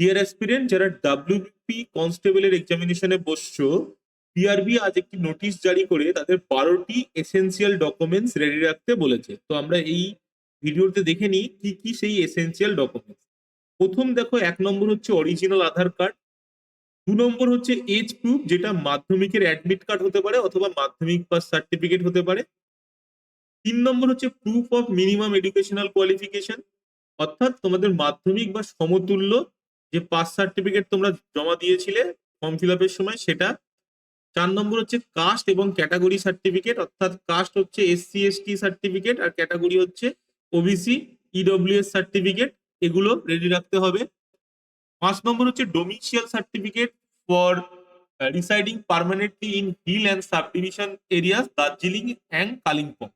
Deer aspirant, যারা WBP কনস্টেবলের এক্সামিনেশনে বসছো, PRB আজ একটি নোটিশ জারি করে তাদের 12টি এসেনশিয়াল ডকুমেন্টস রেডি রাখতে বলেছে। তো আমরা এই ভিডিওতে দেখে নিই কি কি সেই এসেনশিয়াল ডকুমেন্টস। প্রথম দেখো, 1 নম্বর হচ্ছে অরিজিনাল আধার কার্ড। 2 নম্বর হচ্ছে এজ প্রুফ, যেটা মাধ্যমিকের অ্যাডমিট কার্ড হতে পারে অথবা মাধ্যমিক পাস সার্টিফিকেট হতে পারে। 3 নম্বর হচ্ছে proof of minimum educational qualification, অর্থাৎ তোমাদের মাধ্যমিক বা সমতুল্য যে পাস সার্টিফিকেট তোমরা জমা দিয়েছিলে ফর্ম ফিল আপের সময় সেটা। 4 নম্বর হচ্ছে কাস্ট এবং ক্যাটাগরি সার্টিফিকেট, অর্থাৎ কাস্ট হচ্ছে SC/ST সার্টিফিকেট আর ক্যাটাগরি হচ্ছে ওবিসি EWS সার্টিফিকেট, এগুলো রেডি রাখতে হবে। 5 নম্বর হচ্ছে domicile certificate for residing permanently in hill and subdivision areas Darjeeling and Kalimpong,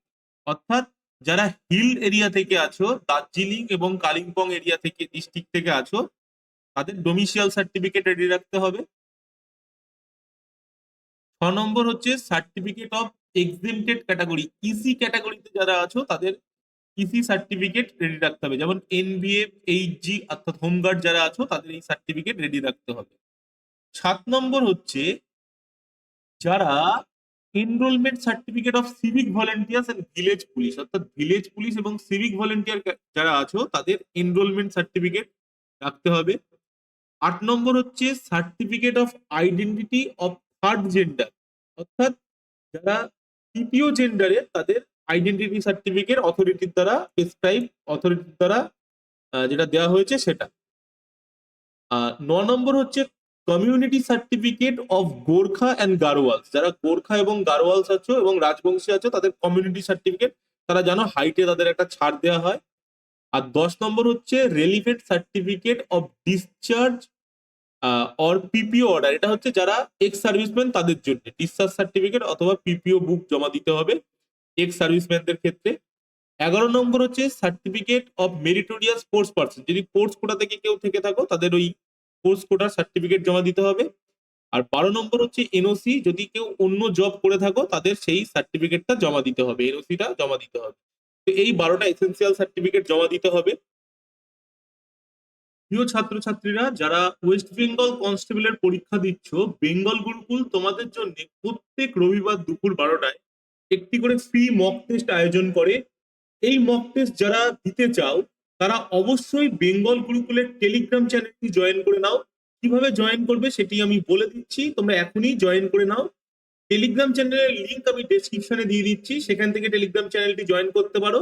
অর্থাৎ যারা হিল এরিয়া থেকে আছো, দার্জিলিং এবং কালিম্পং এরিয়া থেকে ডিস্ট্রিক্ট থেকে আছো, তাদের ডোমিসিয়াল সার্টিফিকেট রেডি রাখতে হবে। 6 নম্বর হচ্ছে certificate of exempted category, EC ক্যাটাগরিতে যারা আছো তাদের ইসি সার্টিফিকেট রেডি রাখতে হবে, যেমন NBF HG অর্থাৎ হোমগার্ড যারা আছো তাদের এই সার্টিফিকেট রেডি রাখতে হবে। 7 নম্বর হচ্ছে যারা enrolment certificate of civic volunteers and village police, অর্থাৎ ভিলেজ পুলিশ এবং সিভিক ভলেন্টিয়ার যারা আছো তাদের এনরোলমেন্ট সার্টিফিকেট রাখতে হবে। 8 নম্বর হচ্ছে certificate of identity of third gender, অর্থাৎ যারা তৃতীয় জেন্ডারে তাদের আইডেন্টিটি সার্টিফিকেট অথরিটির দ্বারা প্রেসক্রাইব অথরিটির দ্বারা যেটা দেওয়া হয়েছে সেটা। 9 নম্বর হচ্ছে community certificate of Gorkha and Garhwals, যারা গোর্খা এবং গারোয়ালস আছো এবং রাজবংশী আছো তাদের কমিউনিটি সার্টিফিকেট, তারা জানো হাইটে তাদের একটা ছাড় দেওয়া হয়। আর 10 নম্বর হচ্ছে relevant certificate of discharge or পিপিও order, এটা হচ্ছে যারা এক্স সার্ভিসম্যান তাদের জন্য ডিসচার্জ সার্টিফিকেট অথবা পিপিও বুক জমা দিতে হবে এক্স সার্ভিসম্যানদের ক্ষেত্রে। 11 নম্বর হচ্ছে certificate of meritorious force person, যদি ফোর্স কোটা থেকে কেউ থেকে থাকো তাদের ওই ফোর্স কোটার সার্টিফিকেট জমা দিতে হবে। আর 12 নম্বর হচ্ছে এনওসি, যদি কেউ অন্য জব করে থাকো তাদের সেই সার্টিফিকেটটা জমা দিতে হবে, এনওসিটা জমা দিতে হবে। তো এই 12টা এসেনশিয়াল সার্টিফিকেট জমা দিতে হবে। প্রিয় ছাত্রছাত্রীরা, যারা ওয়েস্ট বেঙ্গল কনস্টেবলের পরীক্ষা দিচ্ছ, বেঙ্গল গুরুকুল তোমাদের জন্য প্রত্যেক রবিবার দুপুর 12টায় একটি করে ফ্রি মক টেস্ট আয়োজন করে। এই মক টেস্ট যারা দিতে চাও তারা অবশ্যই বেঙ্গল গুরুকুলের টেলিগ্রাম চ্যানেলটি জয়েন করে নাও। কিভাবে জয়েন করবে সেটি আমি বলে দিচ্ছি, তোমরা এখনই জয়েন করে নাও। টেলিগ্রাম চ্যানেলের লিঙ্ক আমি ডেসক্রিপশনে দিয়ে দিচ্ছি, সেখান থেকে টেলিগ্রাম চ্যানেলটি জয়েন করতে পারো।